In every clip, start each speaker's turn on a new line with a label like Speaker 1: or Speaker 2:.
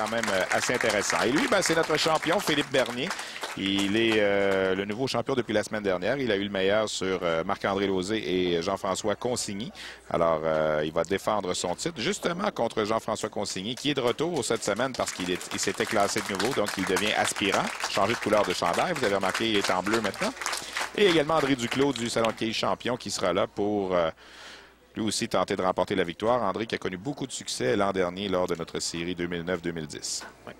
Speaker 1: quand même assez intéressant. Et lui, c'est notre champion, Philippe Bernier. Il est le nouveau champion depuis la semaine dernière. Il a eu le meilleur sur Marc-André Lauzé et Jean-François Consigny. Alors, il va défendre son titre justement contre Jean-François Consigny, qui est de retour cette semaine parce qu'il s'était classé de nouveau. Donc, il devient aspirant. Changé de couleur de chandail. Vous avez remarqué, il est en bleu maintenant. Et également André Duclos du Salon de quilles champion qui sera là pour lui aussi tenter de remporter la victoire. André qui a connu beaucoup de succès l'an dernier lors de notre série 2009-2010.
Speaker 2: Oui.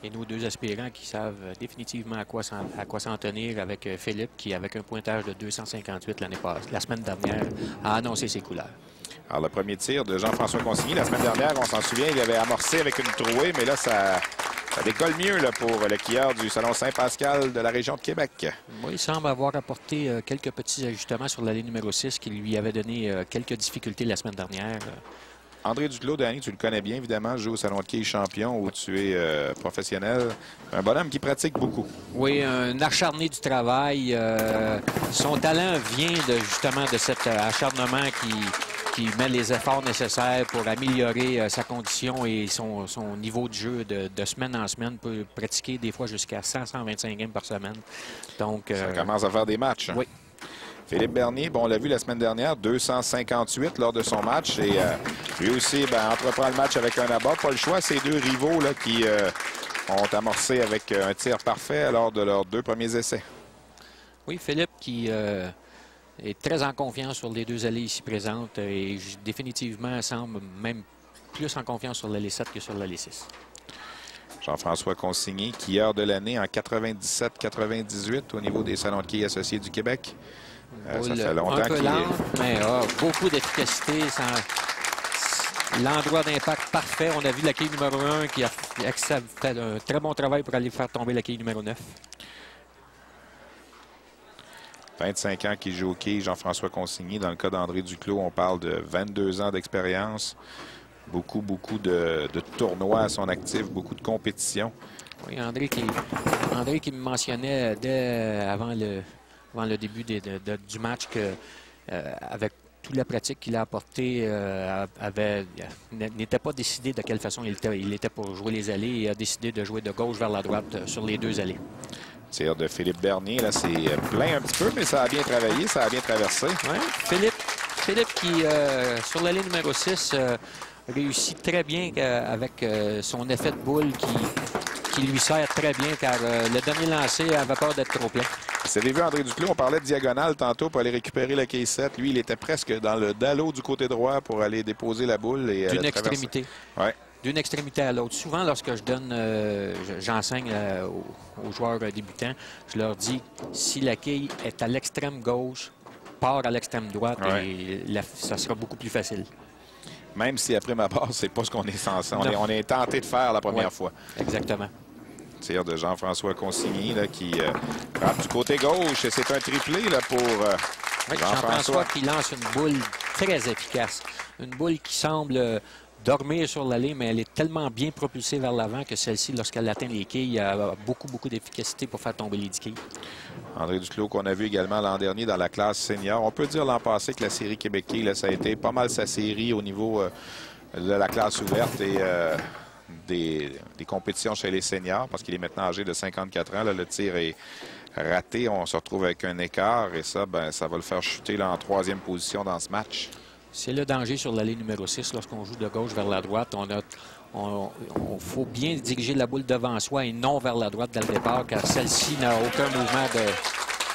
Speaker 2: Et nos deux aspirants qui savent définitivement à quoi s'en tenir avec Philippe qui, avec un pointage de 258 la semaine dernière, a annoncé ses couleurs. Alors,
Speaker 1: le premier tir de Jean-François Consigny, la semaine dernière, on s'en souvient, il avait amorcé avec une trouée, mais là, ça décolle mieux là, pour le quilleur du Salon Saint-Pascal de la région de Québec.
Speaker 2: Oui, il semble avoir apporté quelques petits ajustements sur l'allée numéro 6 qui lui avait donné quelques difficultés la semaine dernière.
Speaker 1: André Duclos, Danny, tu le connais bien, évidemment, joue au Salon de quilles champion où tu es professionnel. Un bonhomme qui pratique beaucoup.
Speaker 2: Oui, un acharné du travail. Son talent vient justement de cet acharnement qui met les efforts nécessaires pour améliorer sa condition et son niveau de jeu de semaine en semaine. Peut pratiquer des fois jusqu'à 100-125 games par semaine. Donc,
Speaker 1: ça commence à faire des matchs.
Speaker 2: Oui.
Speaker 1: Philippe Bernier, on l'a vu la semaine dernière, 258 lors de son match. Et lui aussi entreprend le match avec un abat. Pas le choix, ces deux rivaux là, qui ont amorcé avec un tir parfait lors de leurs deux premiers essais.
Speaker 2: Oui, Philippe qui est très en confiance sur les deux allées ici présentes et définitivement semble même plus en confiance sur l'allée 7 que sur l'allée 6.
Speaker 1: Jean-François Consigny, quilleur de l'année en 97-98 au niveau des salons de quilles associés du Québec. Ça fait longtemps
Speaker 2: un peu lent, mais beaucoup d'efficacité. L'endroit d'impact parfait. On a vu la quille numéro 1 qui a fait un très bon travail pour aller faire tomber la quille numéro 9.
Speaker 1: 25 ans qu'il joue au quilles, Jean-François Consigny. Dans le cas d'André Duclos, on parle de 22 ans d'expérience. Beaucoup de tournois à son actif, beaucoup de compétitions.
Speaker 2: Oui, André qui me mentionnait avant le début du match que avec toute la pratique qu'il a apportée, n'était pas décidé de quelle façon il était pour jouer les allées et a décidé de jouer de gauche vers la droite sur les deux allées.
Speaker 1: Tir de Philippe Bernier, là, c'est plein un petit peu, mais ça a bien travaillé, ça a bien traversé.
Speaker 2: Oui, Philippe qui, sur l'allée numéro 6, réussit très bien avec son effet de boule qui lui sert très bien car le dernier lancé avait peur d'être trop plein.
Speaker 1: Vous avez vu André Duclos, on parlait de diagonale tantôt pour aller récupérer la quille 7. Lui, il était presque dans le dallo du côté droit pour aller déposer la boule.
Speaker 2: D'une extrémité.
Speaker 1: Ouais.
Speaker 2: D'une extrémité à l'autre. Souvent, lorsque j'enseigne aux joueurs débutants, je leur dis, si la quille est à l'extrême gauche, part à l'extrême droite et ça sera beaucoup plus facile.
Speaker 1: Même si après ma base, c'est pas ce qu'on est censé. On est tenté de faire la première fois.
Speaker 2: Exactement.
Speaker 1: Tir de Jean-François Consigny là, qui frappe du côté gauche. C'est un triplé là, pour
Speaker 2: Jean-François qui lance une boule très efficace. Une boule qui semble dormir sur l'allée, mais elle est tellement bien propulsée vers l'avant que celle-ci, lorsqu'elle atteint les quilles, a beaucoup d'efficacité pour faire tomber les 10 quilles.
Speaker 1: André Duclos, qu'on a vu également l'an dernier dans la classe senior. On peut dire l'an passé que la série Québec Quilles, là, ça a été pas mal sa série au niveau de la classe ouverte et des compétitions chez les seniors, parce qu'il est maintenant âgé de 54 ans. Là, le tir est raté. On se retrouve avec un écart et ça, ça va le faire chuter là, en troisième position dans ce match. C'est
Speaker 2: le danger sur l'allée numéro 6 lorsqu'on joue de gauche vers la droite. On faut bien diriger la boule devant soi et non vers la droite dès le départ, car celle-ci n'a aucun mouvement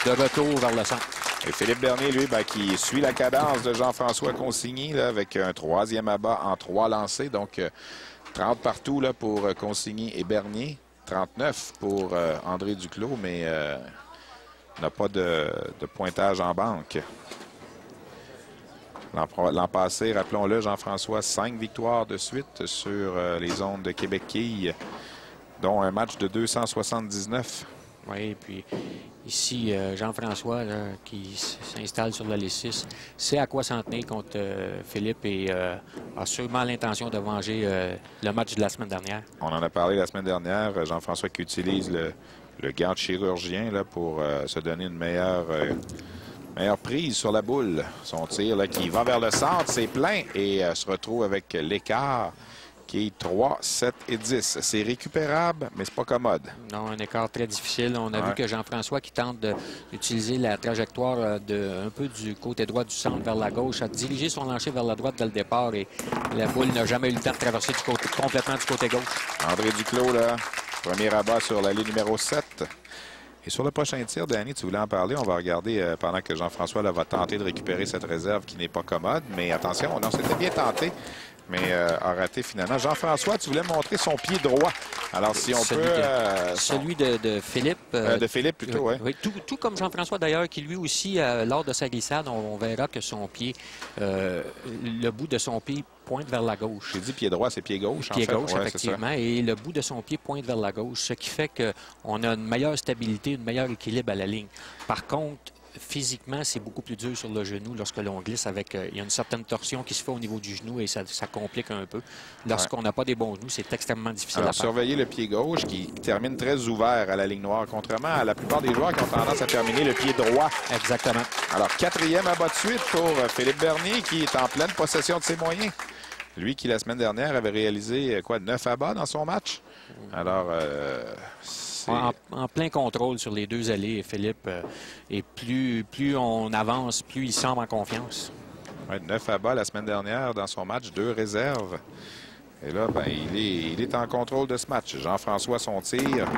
Speaker 2: de retour vers le centre.
Speaker 1: Et Philippe Bernier, lui, qui suit la cadence de Jean-François Consigny là, avec un troisième abat en 3 lancés. Donc, 30 partout là, pour Consigny et Bernier. 39 pour André Duclos, mais n'a pas de pointage en banque. L'an passé, rappelons-le, Jean-François, 5 victoires de suite sur les ondes de Québec Quilles, dont un match de 279.
Speaker 2: Oui, et puis ici, Jean-François qui s'installe sur l'allée 6, sait à quoi s'en tenir contre Philippe et a sûrement l'intention de venger le match de la semaine dernière.
Speaker 1: On en a parlé la semaine dernière. Jean-François qui utilise le gant de chirurgien là, pour se donner une meilleure prise sur la boule. Son tir là, qui va vers le centre, c'est plein et se retrouve avec l'écart Quille 3, 7 et 10. C'est récupérable, mais c'est pas commode.
Speaker 2: Non, un écart très difficile. On a vu que Jean-François qui tente d'utiliser la trajectoire un peu du côté droit du centre vers la gauche, a dirigé son lancer vers la droite dès le départ et la boule n'a jamais eu le temps de traverser complètement du côté gauche.
Speaker 1: André Duclos, là, premier abat sur la ligne numéro 7. Et sur le prochain tir, Danny, tu voulais en parler. On va regarder pendant que Jean-François va tenter de récupérer cette réserve qui n'est pas commode. Mais attention, non, c'était bien tenté, mais a raté finalement. Jean-François, tu voulais montrer son pied droit. Alors, si on
Speaker 2: celui de Philippe.
Speaker 1: De Philippe, plutôt, oui.
Speaker 2: Oui, tout comme Jean-François, d'ailleurs, qui lui aussi, lors de sa glissade, on verra que son pied, le bout de son pied pointe vers la gauche.
Speaker 1: J'ai dit pied droit, c'est pied gauche,
Speaker 2: pied
Speaker 1: en fait.
Speaker 2: Gauche, ouais, effectivement. Et le bout de son pied pointe vers la gauche, ce qui fait qu'on a une meilleure stabilité, un meilleur équilibre à la ligne. Par contre, physiquement, c'est beaucoup plus dur sur le genou lorsque l'on glisse avec... il y a une certaine torsion qui se fait au niveau du genou et ça complique un peu. Lorsqu'on n'a pas des bons genoux, c'est extrêmement difficile à faire.
Speaker 1: Surveillez le pied gauche qui termine très ouvert à la ligne noire, contrairement à la plupart des joueurs qui ont tendance à terminer le pied droit.
Speaker 2: Exactement.
Speaker 1: Alors, 4e abat de suite pour Philippe Bernier qui est en pleine possession de ses moyens. Lui qui, la semaine dernière, avait réalisé 9 abats dans son match. Alors,
Speaker 2: en plein contrôle sur les deux allées, Philippe. Et plus on avance, plus il semble en confiance.
Speaker 1: Ouais, 9 abats la semaine dernière dans son match, 2 réserves. Et là, ben, il est en contrôle de ce match. Jean-François, son tir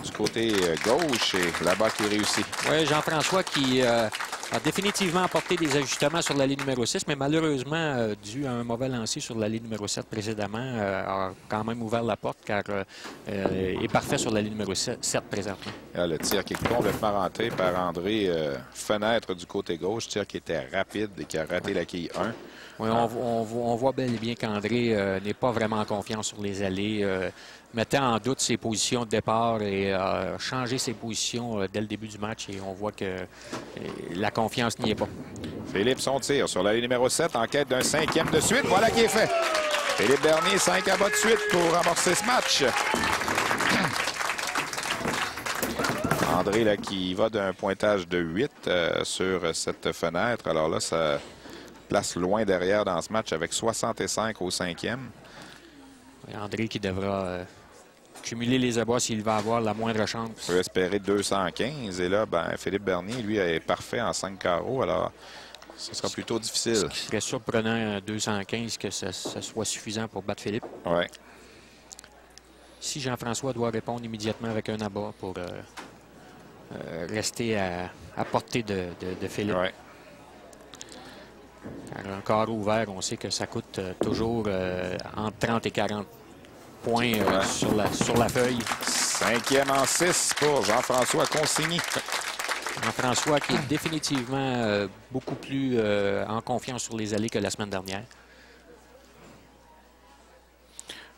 Speaker 1: du côté gauche et là-bas qui réussit.
Speaker 2: Oui, Jean-François qui a définitivement apporté des ajustements sur la ligne numéro 6, mais malheureusement, dû à un mauvais lancer sur la ligne numéro 7 précédemment, a quand même ouvert la porte car est parfait sur la ligne numéro 7 présentement.
Speaker 1: Là, le tir qui est complètement rentré par André, fenêtre du côté gauche, tir qui était rapide et qui a raté la quille 1.
Speaker 2: Oui, on voit bel et bien qu'André n'est pas vraiment en confiance sur les allées, mettant en doute ses positions de départ et changer ses positions dès le début du match. Et on voit que la confiance n'y est pas.
Speaker 1: Philippe, son tir sur la ligne numéro 7 en quête d'un 5e de suite. Voilà qui est fait. Philippe Bernier, 5 abats de suite pour amorcer ce match. André là, qui va d'un pointage de 8 sur cette fenêtre. Alors là, ça place loin derrière dans ce match avec 65 au 5e.
Speaker 2: André qui devra cumuler les abats s'il va avoir la moindre chance.
Speaker 1: On peut espérer 215. Et là, ben, Philippe Bernier, lui, est parfait en 5 carreaux. Alors, ce sera plutôt difficile.
Speaker 2: Ce qui serait surprenant à 215 que ce soit suffisant pour battre Philippe.
Speaker 1: Oui.
Speaker 2: Si Jean-François doit répondre immédiatement avec un abat pour rester à portée de Philippe.
Speaker 1: Ouais.
Speaker 2: Car un carreau ouvert, on sait que ça coûte toujours entre 30 et 40 points sur la feuille.
Speaker 1: 5e en 6 pour Jean-François Consigny.
Speaker 2: Jean-François qui est définitivement beaucoup plus en confiance sur les allées que la semaine dernière.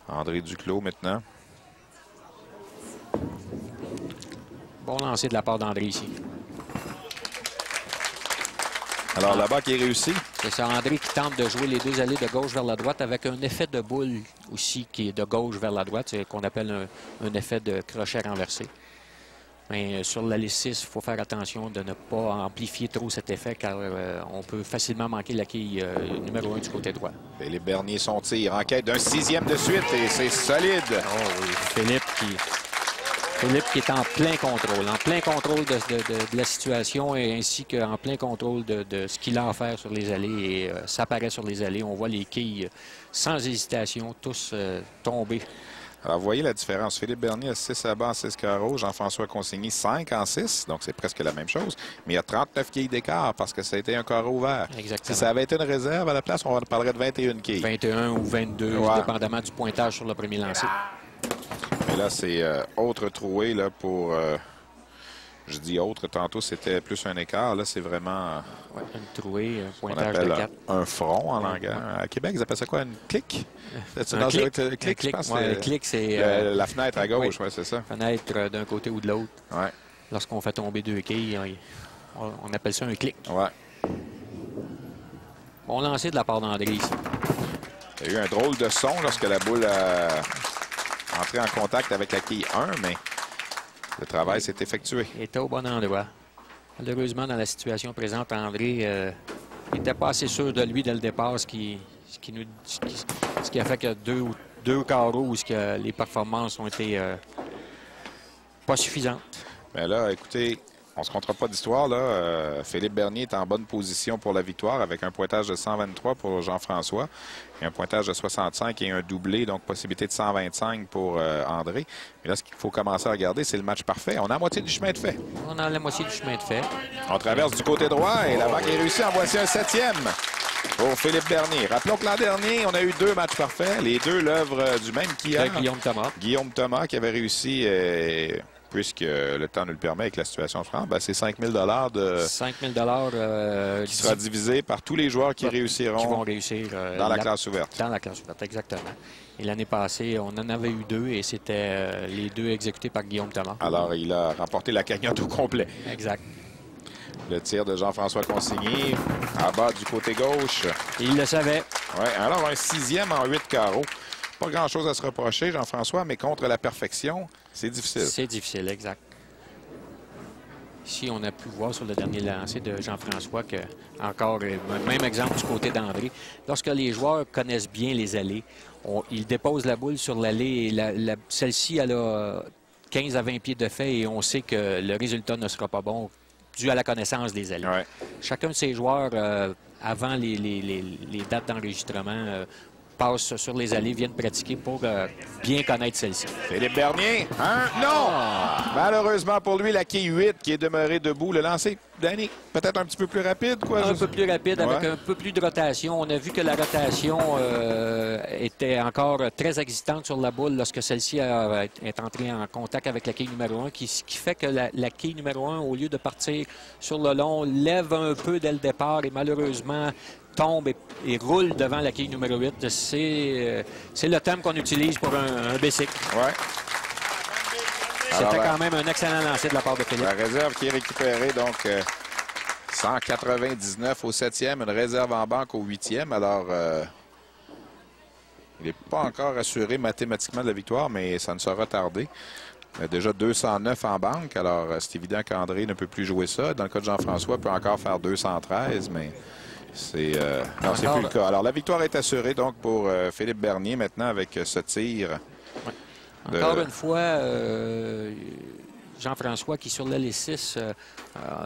Speaker 1: André Duclos maintenant.
Speaker 2: Bon lancer de la part d'André ici.
Speaker 1: Alors là-bas qui est réussi.
Speaker 2: C'est ça, André qui tente de jouer les deux allées de gauche vers la droite avec un effet de boule aussi qui est de gauche vers la droite. C'est qu'on appelle un effet de crochet renversé. Mais sur l'allée 6, il faut faire attention de ne pas amplifier trop cet effet car on peut facilement manquer la quille numéro 1 du côté droit.
Speaker 1: Philippe Bernier, son tir en quête d'un 6e de suite et c'est solide.
Speaker 2: Oh oui, Philippe qui est en plein contrôle de la situation et ainsi qu'en plein contrôle de ce qu'il a à faire sur les allées. Et ça apparaît sur les allées. On voit les quilles sans hésitation, tous tomber.
Speaker 1: Alors, vous voyez la différence. Philippe Bernier a 6 abats en 6 carreaux. Jean-François Consigny, 5 en 6. Donc, c'est presque la même chose. Mais il y a 39 quilles d'écart parce que ça a été un carreau ouvert.
Speaker 2: Exactement.
Speaker 1: Si ça avait été une réserve à la place, on parlerait de 21 quilles.
Speaker 2: 21 ou 22,
Speaker 1: ouais.
Speaker 2: Dépendamment du pointage sur le premier lancer.
Speaker 1: Mais là, c'est autre trouée là, pour... je dis autre, tantôt c'était plus un écart. Là, c'est vraiment...
Speaker 2: Ouais, une trouée, un
Speaker 1: on
Speaker 2: pointage
Speaker 1: appelle
Speaker 2: de 4.
Speaker 1: un front en langage. À Québec, ils appellent ça quoi? Une clique?
Speaker 2: Un clic,
Speaker 1: je pense.
Speaker 2: Ouais, un clic, c'est...
Speaker 1: la fenêtre à gauche,
Speaker 2: oui,
Speaker 1: c'est ça.
Speaker 2: Fenêtre d'un côté ou de l'autre.
Speaker 1: Ouais.
Speaker 2: Lorsqu'on fait tomber deux quilles, on appelle ça un clic.
Speaker 1: Ouais.
Speaker 2: Bon lancer de la part d'André ici.
Speaker 1: Il y a eu un drôle de son lorsque la boule a entré en contact avec la quille 1, mais le travail s'est effectué.
Speaker 2: Il était au bon endroit. Malheureusement, dans la situation présente, André n'était pas assez sûr de lui dès le départ, ce qui a fait que 2 carreaux où les performances ont été pas suffisantes.
Speaker 1: Mais là, écoutez, on ne se comptera pas d'histoire. Philippe Bernier est en bonne position pour la victoire avec un pointage de 123 pour Jean-François et un pointage de 65 et un doublé, donc possibilité de 125 pour André. Mais là, ce qu'il faut commencer à regarder, c'est le match parfait. On a la moitié du chemin de fait.
Speaker 2: On a la moitié du chemin de fait.
Speaker 1: On traverse du côté droit et la vague est réussie. En voici un 7e pour Philippe Bernier. Rappelons que l'an dernier, on a eu 2 matchs parfaits. Les 2 l'œuvre du même
Speaker 2: Guillaume Thomas.
Speaker 1: Guillaume Thomas qui avait réussi... puisque le temps nous le permet avec la situation de France, c'est 5 000 de
Speaker 2: 5 000
Speaker 1: qui sera divisé par tous les joueurs qui réussiront
Speaker 2: qui vont réussir,
Speaker 1: dans la classe ouverte.
Speaker 2: Dans la classe ouverte, exactement. Et l'année passée, on en avait eu 2 et c'était les 2 exécutés par Guillaume Thomas.
Speaker 1: Alors, il a remporté la cagnotte au complet.
Speaker 2: Exact.
Speaker 1: Le tir de Jean-François Consigny, à bas du côté gauche.
Speaker 2: Et il le savait.
Speaker 1: Oui, alors un 6e en 8 carreaux. Pas grand-chose à se reprocher, Jean-François, mais contre la perfection, c'est difficile.
Speaker 2: C'est difficile, exact. Ici, on a pu voir sur le dernier lancer de Jean-François que, encore, même exemple du côté d'André, lorsque les joueurs connaissent bien les allées, ils déposent la boule sur l'allée et celle-ci, elle a 15 à 20 pieds de fait et on sait que le résultat ne sera pas bon dû à la connaissance des allées.
Speaker 1: Ouais.
Speaker 2: Chacun de ces joueurs, avant les dates d'enregistrement, passent sur les allées, viennent pratiquer pour bien connaître celle-ci.
Speaker 1: Philippe Bernier, non! Malheureusement pour lui, la quille 8 qui est demeurée debout. Le lancer, Danny, peut-être un petit peu plus rapide, quoi?
Speaker 2: Un peu plus rapide, avec un peu plus de rotation. On a vu que la rotation était encore très existante sur la boule lorsque celle-ci est entrée en contact avec la quille numéro 1, ce qui fait que la quille numéro 1, au lieu de partir sur le long, lève un peu dès le départ et malheureusement tombe et roule devant la quille numéro 8. C'est le terme qu'on utilise pour un bicycle.
Speaker 1: Ouais.
Speaker 2: C'était quand même un excellent lancer de la part de Philippe.
Speaker 1: La réserve qui est récupérée, donc 199 au 7e, une réserve en banque au 8e. Alors, il n'est pas encore assuré mathématiquement de la victoire, mais ça ne sera tardé. Il a déjà 209 en banque, alors c'est évident qu'André ne peut plus jouer ça. Dans le cas de Jean-François, il peut encore faire 213, mais... c'est plus le cas. Alors, la victoire est assurée donc pour Philippe Bernier maintenant avec ce tir.
Speaker 2: Ouais. Encore une fois, Jean-François qui sur l'aile 6,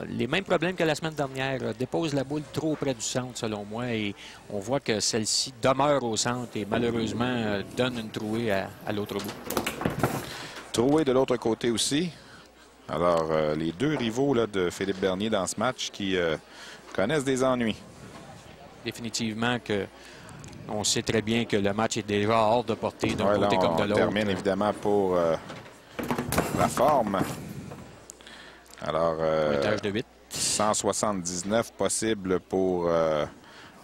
Speaker 2: les mêmes problèmes que la semaine dernière, dépose la boule trop près du centre selon moi et on voit que celle-ci demeure au centre et malheureusement donne une trouée à l'autre bout.
Speaker 1: Trouée de l'autre côté aussi. Alors, les 2 rivaux là, de Philippe Bernier dans ce match qui connaissent des ennuis.
Speaker 2: Définitivement que on sait très bien que le match est déjà hors de portée d'un côté comme de l'autre.
Speaker 1: On termine évidemment pour la forme. Alors,
Speaker 2: pointage de 8.
Speaker 1: 179 possible pour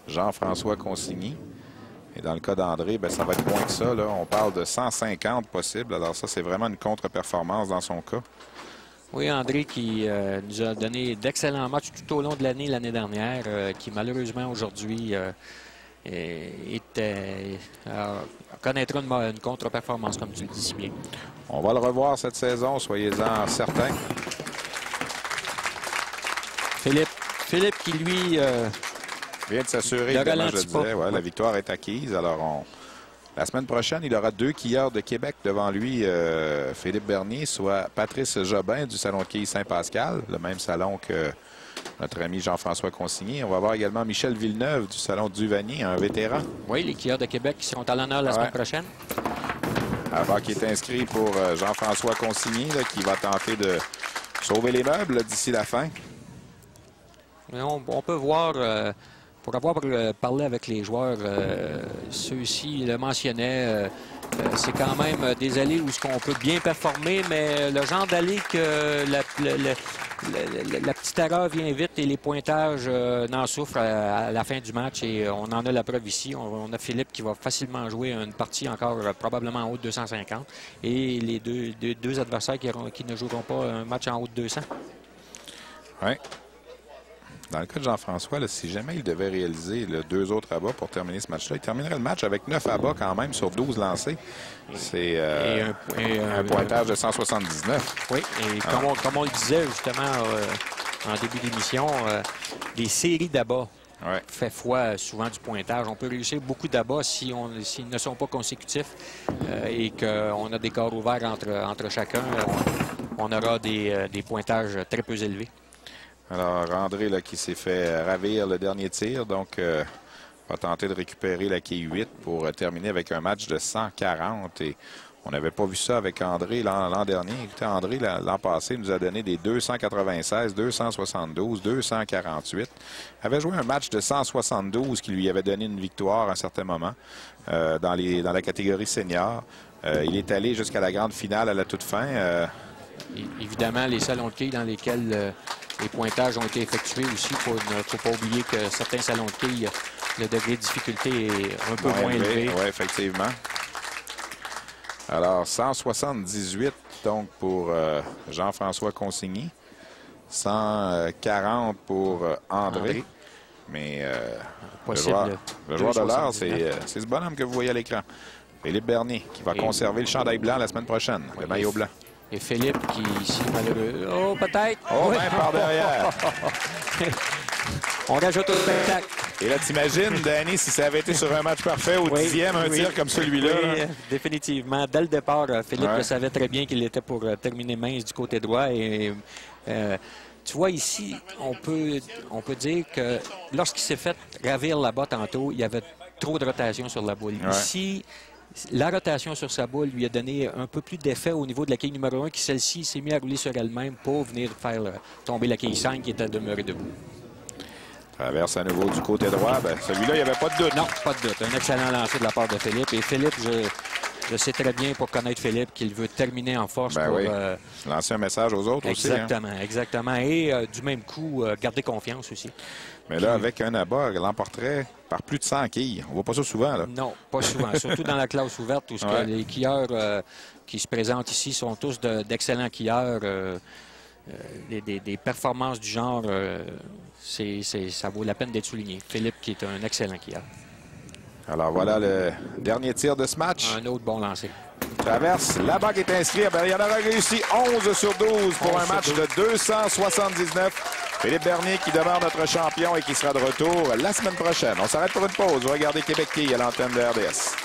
Speaker 1: Jean-François Consigny. Et dans le cas d'André, ça va être moins que ça. Là. On parle de 150 possible. Alors ça, c'est vraiment une contre-performance dans son cas.
Speaker 2: Oui, André qui nous a donné d'excellents matchs tout au long de l'année dernière, qui malheureusement aujourd'hui connaîtra une contre-performance, comme tu le dis si bien.
Speaker 1: On va le revoir cette saison, soyez-en certains.
Speaker 2: Philippe qui, lui...
Speaker 1: vient de s'assurer, évidemment, je disais, la victoire est acquise. Alors, la semaine prochaine, il aura 2 quilleurs de Québec devant lui, Philippe Bernier, soit Patrice Jobin du Salon de quilles Saint-Pascal, le même salon que notre ami Jean-François Consigny. On va voir également Michel Villeneuve du Salon du Vanier, un vétéran.
Speaker 2: Oui, les quilleurs de Québec qui seront à l'honneur la semaine prochaine.
Speaker 1: Avant qui est inscrit pour Jean-François Consigny, là, qui va tenter de sauver les meubles d'ici la fin.
Speaker 2: On peut voir... pour avoir parlé avec les joueurs, ceux-ci le mentionnaient, c'est quand même des allées où on peut bien performer, mais le genre d'allée que la petite erreur vient vite et les pointages n'en souffrent à la fin du match. Et on en a la preuve ici. On a Philippe qui va facilement jouer une partie encore probablement en haut de 250. Et les deux adversaires qui ne joueront pas un match en haut de 200.
Speaker 1: Oui. Dans le cas de Jean-François, si jamais il devait réaliser 2 autres abats pour terminer ce match-là, il terminerait le match avec 9 abats quand même sur 12 lancés. C'est un pointage de 179.
Speaker 2: Oui, et comme on le disait justement en début d'émission, des séries d'abats fait foi souvent du pointage. On peut réussir beaucoup d'abats s'ils ne sont pas consécutifs et qu'on a des corps ouverts entre chacun. On aura des pointages très peu élevés.
Speaker 1: Alors, André là, qui s'est fait ravir le dernier tir, donc va tenter de récupérer la quille 8 pour terminer avec un match de 140. Et on n'avait pas vu ça avec André l'an dernier. Écoutez, André, l'an passé, nous a donné des 296, 272, 248. Il avait joué un match de 172 qui lui avait donné une victoire à un certain moment dans la catégorie senior. Il est allé jusqu'à la grande finale à la toute fin.
Speaker 2: Évidemment, les salons de quilles dans lesquels les pointages ont été effectués aussi. Il ne faut pas oublier que certains salons de quilles, le degré de difficulté est un peu moins élevé.
Speaker 1: Oui, effectivement. Alors, 178 donc pour Jean-François Consigny. 140 pour André. Mais le joueur de l'heure, c'est ce bonhomme que vous voyez à l'écran. Philippe Bernier, qui va conserver le chandail blanc la semaine prochaine, le maillot blanc.
Speaker 2: Et Philippe qui, ici, malheureux. Oh, peut-être.
Speaker 1: Oh, oui. Même par derrière.
Speaker 2: On rajoute au spectacle.
Speaker 1: Et là, t'imagines, Danny, si ça avait été sur un match parfait au 10e, un tir comme celui-là.
Speaker 2: Oui, définitivement. Dès le départ, Philippe le savait très bien qu'il était pour terminer mince du côté droit. Et tu vois, ici, on peut dire que lorsqu'il s'est fait ravir là-bas tantôt, il y avait trop de rotation sur la boule. Ici, la rotation sur sa boule lui a donné un peu plus d'effet au niveau de la quille numéro 1, qui celle-ci s'est mise à rouler sur elle-même pour venir faire tomber la quille 5 qui était demeurée debout.
Speaker 1: Traverse à nouveau du côté droit. Ben, celui-là, il n'y avait pas de doute.
Speaker 2: Non, pas de doute. Un excellent lancer de la part de Philippe. Et Philippe, je sais très bien, pour connaître Philippe, qu'il veut terminer en force pour...
Speaker 1: lancer un message aux autres
Speaker 2: exactement,
Speaker 1: aussi. Hein?
Speaker 2: Exactement. Et du même coup, garder confiance aussi.
Speaker 1: Mais là, avec un abat, il l'emporterait par plus de 100 quilles. On ne voit pas ça souvent. Là.
Speaker 2: Non, pas souvent. Surtout dans la classe ouverte où les quilleurs qui se présentent ici sont tous d'excellents quilleurs. Des performances du genre, ça vaut la peine d'être souligné. Philippe qui est un excellent quilleur.
Speaker 1: Alors voilà le dernier tir de ce match.
Speaker 2: Un autre bon lancer.
Speaker 1: Traverse, la bague est inscrite. Il y en aura réussi 11 sur 12 pour un match de 279. Philippe Bernier qui demeure notre champion et qui sera de retour la semaine prochaine. On s'arrête pour une pause. Vous regardez Québec Quilles à l'antenne de RDS.